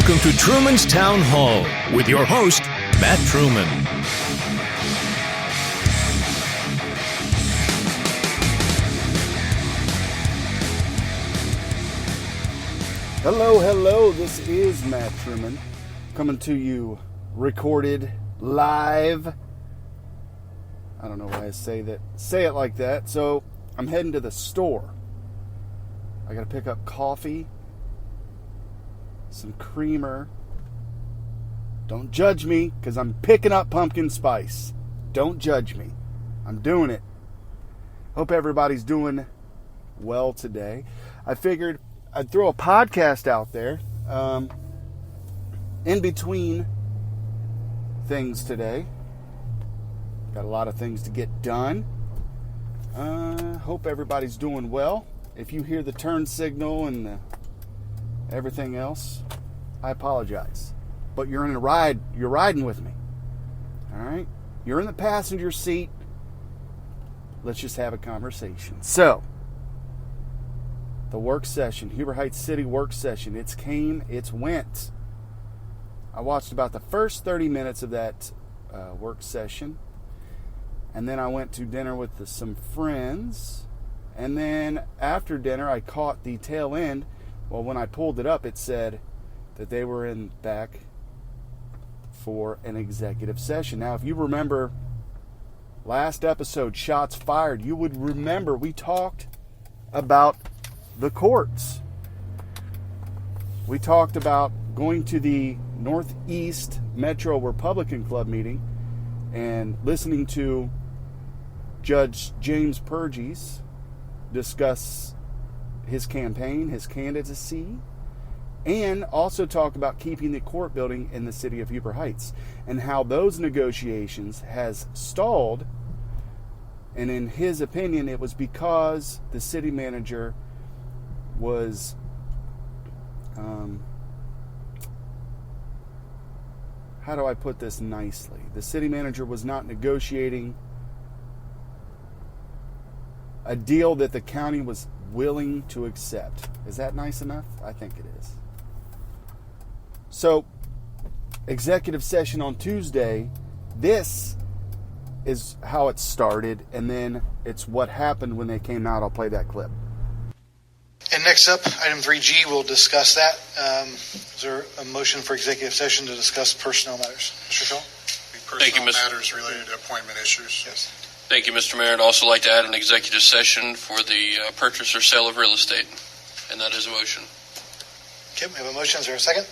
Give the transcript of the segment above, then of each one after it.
Welcome to Truman's Town Hall with your host, Matt Truman. Hello, this is Matt Truman coming to you recorded live. I don't know why I say it like that. So I'm heading to the store. I gotta pick up coffee, some creamer. Don't judge me, because I'm picking up pumpkin spice. Don't judge me. I'm doing it. Hope everybody's doing well today. I figured I'd throw a podcast out there in between things today. Got a lot of things to get done. Hope everybody's doing well. If you hear the turn signal and everything else, I apologize. But you're in a ride. You're riding with me. All right? You're in the passenger seat. Let's just have a conversation. So, the work session, Huber Heights City work session. It's came, it's went. I watched about the first 30 minutes of that work session. And then I went to dinner with some friends. And then after dinner, I caught the tail end. Well, when I pulled it up, it said that they were back for an executive session. Now, if you remember last episode, Shots Fired, you would remember we talked about the courts. We talked about going to the Northeast Metro Republican Club meeting and listening to Judge James Purges discuss his campaign, his candidacy, and also talk about keeping the court building in the city of Huber Heights and how those negotiations has stalled. And in his opinion, it was because the city manager was how do I put this nicely? The city manager was not negotiating a deal that the county was willing to accept. Is that nice enough? I think it is. So, executive session on Tuesday. This is how it started, and then it's what happened when they came out. I'll play that clip. And next up, item 3G, we'll discuss that. Is there a motion for executive session to discuss personnel matters? Mr. Shaw? Personnel matters related to appointment issues. Yes. Thank you, Mr. Mayor. I'd also like to add an executive session for the purchase or sale of real estate, and that is a motion. Okay, we have a motion. Is there a second?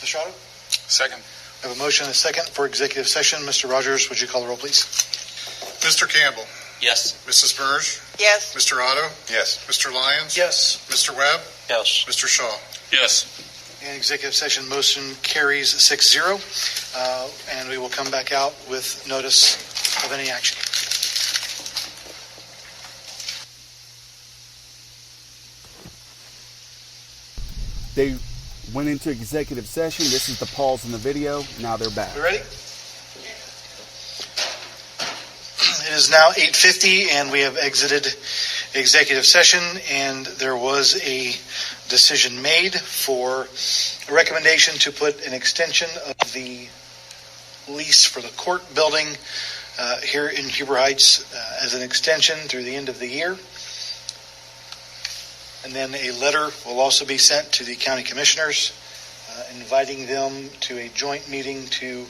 Mr. Shaw? Second. We have a motion and a second for executive session. Mr. Rogers, would you call the roll, please? Mr. Campbell? Yes. Mrs. Burge? Yes. Mr. Otto? Yes. Mr. Lyons? Yes. Mr. Webb? Yes. Mr. Shaw? Yes. And executive session motion carries 6-0. And we will come back out with notice of any action. They went into executive session. This is the pause in the video. Now they're back. You ready? It is now 8:50, and we have exited executive session, and there was a decision made for a recommendation to put an extension of the lease for the court building here in Huber Heights as an extension through the end of the year. And then a letter will also be sent to the county commissioners inviting them to a joint meeting to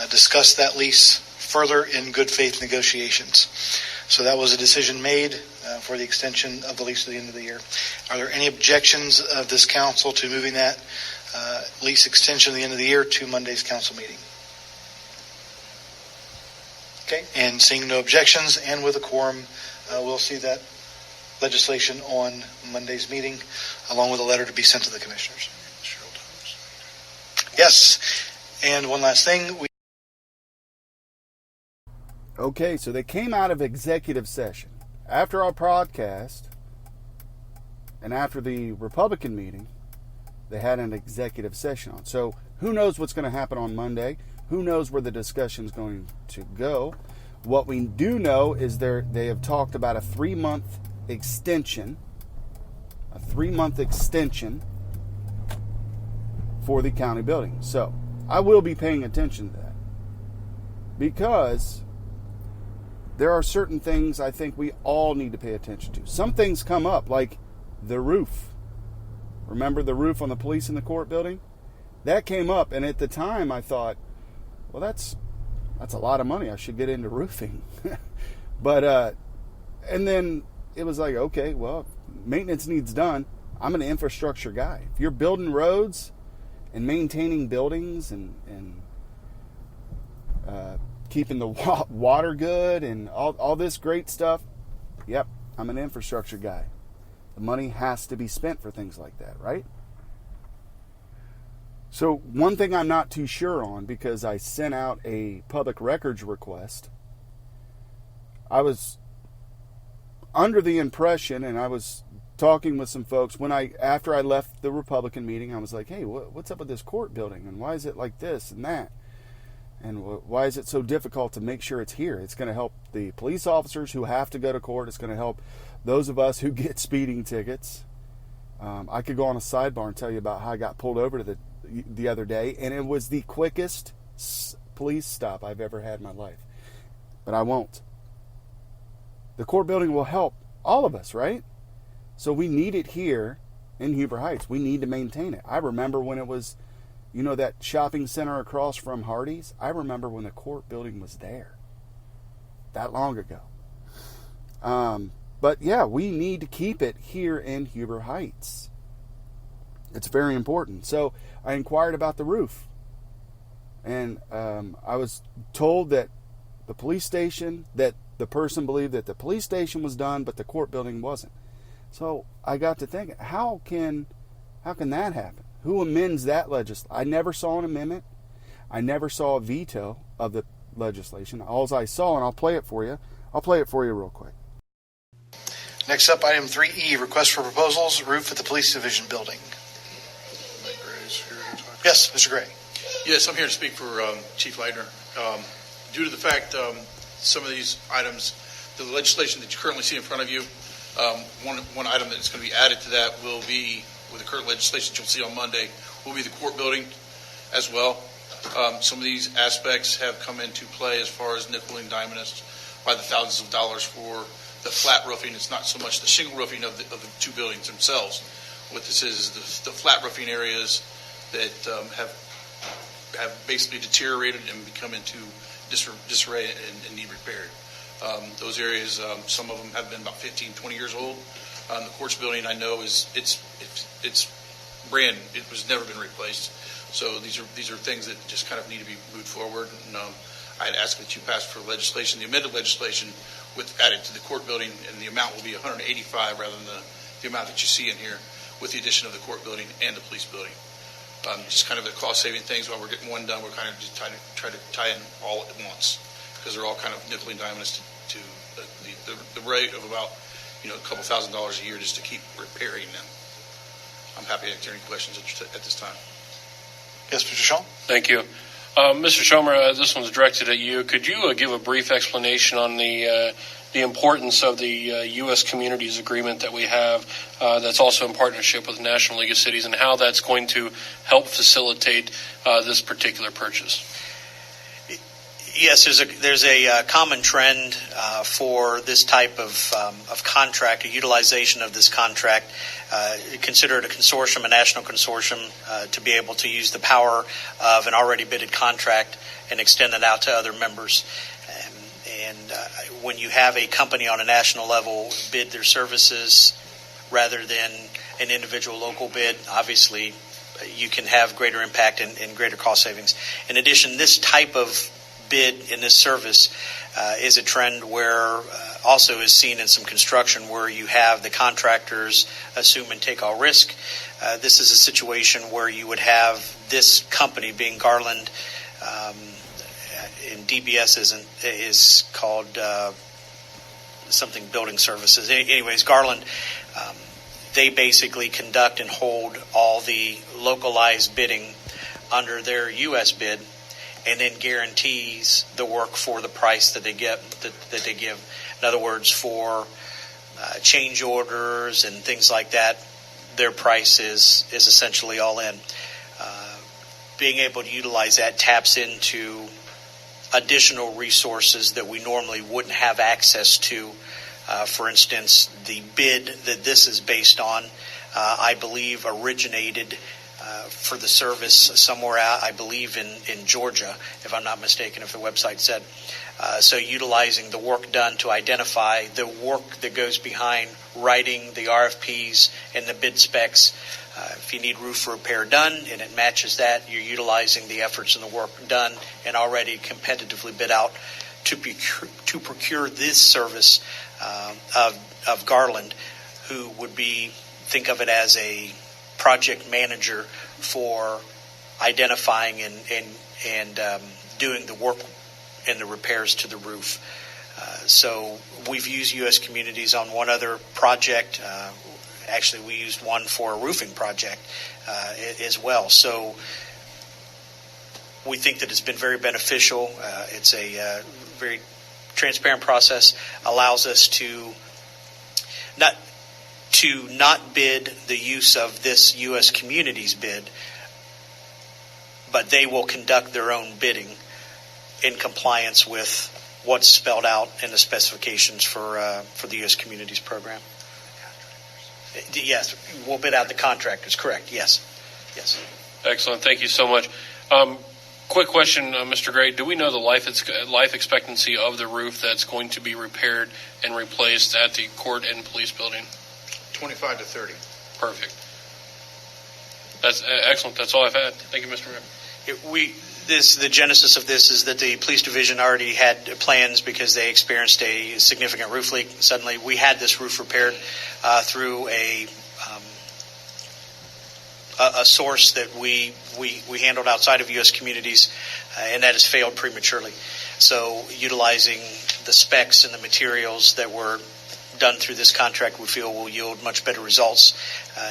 discuss that lease further in good faith negotiations. So that was a decision made for the extension of the lease to the end of the year. Are there any objections of this council to moving that lease extension to the end of the year to Monday's council meeting? Okay, and seeing no objections and with a quorum, we'll see that legislation on Monday's meeting, along with a letter to be sent to the commissioners. Yes, and one last thing. Okay, so they came out of executive session after our podcast and after the Republican meeting. They had an executive session on. So who knows what's going to happen on Monday? Who knows where the discussion is going to go? What we do know is they have talked about a 3-month extension. A 3-month extension for the county building. So I will be paying attention to that, because there are certain things I think we all need to pay attention to. Some things come up, like the roof. Remember the roof on the police and the court building? That came up, and at the time I thought, well, that's a lot of money. I should get into roofing. But and then it was like, okay, well, maintenance needs done. I'm an infrastructure guy. If you're building roads and maintaining buildings and keeping the water good and all this great stuff, yep, I'm an infrastructure guy. The money has to be spent for things like that, right? So one thing I'm not too sure on, because I sent out a public records request, I was under the impression, and I was talking with some folks after I left the Republican meeting, I was like, hey, what's up with this court building, and why is it like this and that, and why is it so difficult to make sure it's here? It's going to help the police officers who have to go to court. It's going to help those of us who get speeding tickets. I could go on a sidebar and tell you about how I got pulled over the other day, and it was the quickest police stop I've ever had in my life. But I won't. The court building will help all of us, right? So we need it here in Huber Heights. We need to maintain it. I remember when it was, that shopping center across from Hardee's. I remember when the court building was there. That long ago. But yeah, we need to keep it here in Huber Heights. It's very important. So I inquired about the roof. And I was told that the person believed that the police station was done, but the court building wasn't. So I got to thinking, how can that happen? Who amends that legislation? I never saw an amendment. I never saw a veto of the legislation. All I saw, and I'll play it for you. I'll play it for you real quick. Next up, item 3E, request for proposals, roof at the police division building. Yes, Mr. Gray. Yes, I'm here to speak for Chief Leitner. Due to the fact some of these items, the legislation that you currently see in front of you, one item that's going to be added to that will be, with the current legislation that you'll see on Monday, will be the court building as well. Some of these aspects have come into play as far as nickel and diming us by the thousands of dollars for the flat roofing. It's not so much the shingle roofing of the two buildings themselves. What this is the flat roofing areas that have basically deteriorated and become into disarray and need repaired. Those areas, some of them have been about 15, 20 years old. The courts building, I know, it's brand. It was never been replaced. So these are things that just kind of need to be moved forward. And I'd ask that you pass for legislation, the amended legislation, with added to the court building, and the amount will be $185 rather than the amount that you see in here, with the addition of the court building and the police building. Just kind of the cost-saving things. While we're getting one done, we're kind of just try to tie in all at once, because they're all kind of nickel and diming us to the rate of about a couple $1,000s a year just to keep repairing them. I'm happy to answer any questions at this time. Yes, Mr. Shaw. Thank you. Mr. Schomer, this one's directed at you. Could you give a brief explanation on the importance of the U.S. Communities Agreement that we have that's also in partnership with the National League of Cities, and how that's going to help facilitate this particular purchase? Yes, there's a common trend for this type of contract, a utilization of this contract. Consider it a consortium, a national consortium, to be able to use the power of an already bidded contract and extend it out to other members. And when you have a company on a national level bid their services rather than an individual local bid, obviously you can have greater impact and greater cost savings. In addition, this type of bid in this service is a trend where also is seen in some construction where you have the contractors assume and take all risk. This is a situation where you would have this company, being Garland, and DBS is called something building services. Anyways, Garland, they basically conduct and hold all the localized bidding under their U.S. bid, and then guarantees the work for the price that they get that they give. In other words, for change orders and things like that, their price is essentially all in. being able to utilize that taps into additional resources that we normally wouldn't have access to. For instance, the bid that this is based on, I believe, originated for the service somewhere out, I believe, in Georgia, if I'm not mistaken, if the website said. So utilizing the work done to identify the work that goes behind writing the RFPs and the bid specs. If you need roof repair done and it matches that, you're utilizing the efforts and the work done and already competitively bid out to procure this service of Garland, who would be, think of it as a project manager for identifying and doing the work and the repairs to the roof. So we've used U.S. Communities on one other project. Actually, we used one for a roofing project as well. So we think that it's been very beneficial. It's a very transparent process, allows us to not bid the use of this U.S. Communities bid, but they will conduct their own bidding in compliance with what's spelled out in the specifications for the U.S. Communities program. Yes, we'll bid out the contractors. Correct. Yes. Excellent. Thank you so much. Quick question, Mr. Gray. Do we know the life expectancy of the roof that's going to be repaired and replaced at the court and police building? 25 to 30. Perfect. That's excellent. That's all I've had. Thank you, Mr. Mayor. The genesis of this is that the police division already had plans because they experienced a significant roof leak. Suddenly, we had this roof repaired through a source that we handled outside of U.S. Communities, and that has failed prematurely. So, utilizing the specs and the materials that were done through this contract, we feel will yield much better results.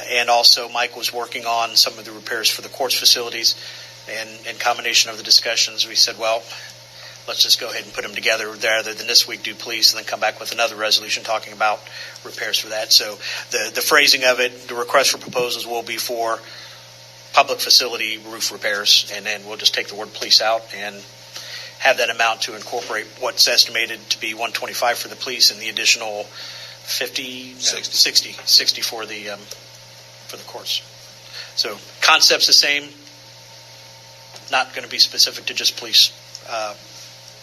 And also, Mike was working on some of the repairs for the courts facilities. And in combination of the discussions, we said, well, let's just go ahead and put them together rather than this week do police and then come back with another resolution talking about repairs for that. So the phrasing of it, the request for proposals will be for public facility roof repairs, and then we'll just take the word police out and have that amount to incorporate what's estimated to be $125 for the police and the additional 60 for the courts. So concept's the same. Not going to be specific to just police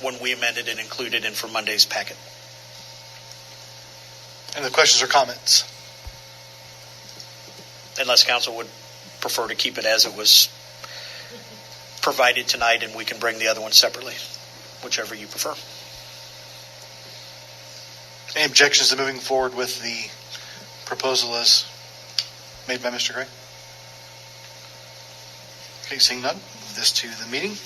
when we amended and included in for Monday's packet. Any other questions or comments? Unless council would prefer to keep it as it was provided tonight, and we can bring the other one separately, whichever you prefer. Any objections to moving forward with the proposal as made by Mr. Gray? Okay, seeing none, move this to the meeting.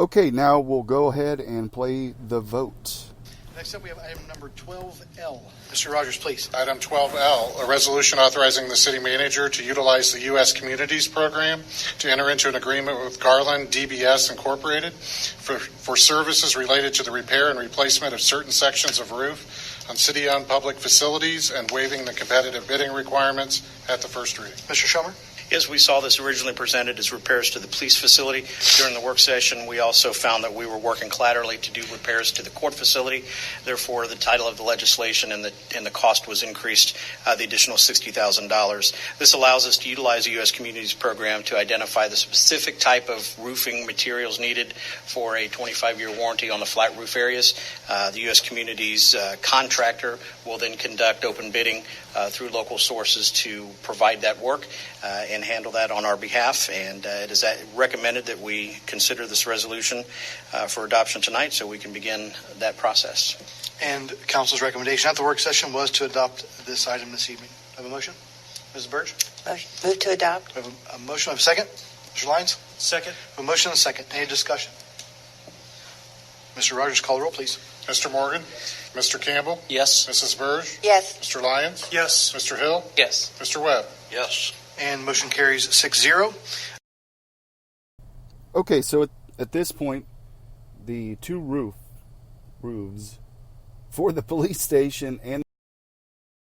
Okay, now we'll go ahead and play the vote. Next up, we have item number 12L. Mr. Rogers, please. Item 12L, a resolution authorizing the city manager to utilize the U.S. Communities Program to enter into an agreement with Garland DBS Incorporated for services related to the repair and replacement of certain sections of roof on city-owned public facilities and waiving the competitive bidding requirements at the first reading. Mr. Schomer? As we saw this originally presented as repairs to the police facility during the work session, we also found that we were working collaterally to do repairs to the court facility. Therefore, the title of the legislation and the cost was increased, the additional $60,000. This allows us to utilize the U.S. Communities Program to identify the specific type of roofing materials needed for a 25-year warranty on the flat roof areas. The U.S. Communities contractor will then conduct open bidding through local sources to provide that work and handle that on our behalf. And it is recommended that we consider this resolution for adoption tonight so we can begin that process. And council's recommendation at the work session was to adopt this item this evening. Have a motion? Mrs. Burge? Motion. Move to adopt. We have a motion. Have a second? Mr. Lyons? Second. A motion and a second. Any discussion? Mr. Rogers, call the roll, please. Mr. Morgan? Mr. Campbell? Yes. Mrs. Burge? Yes. Mr. Lyons? Yes. Mr. Hill? Yes. Mr. Webb? Yes. And motion carries 6-0. Okay, so at this point, the two roofs for the police station and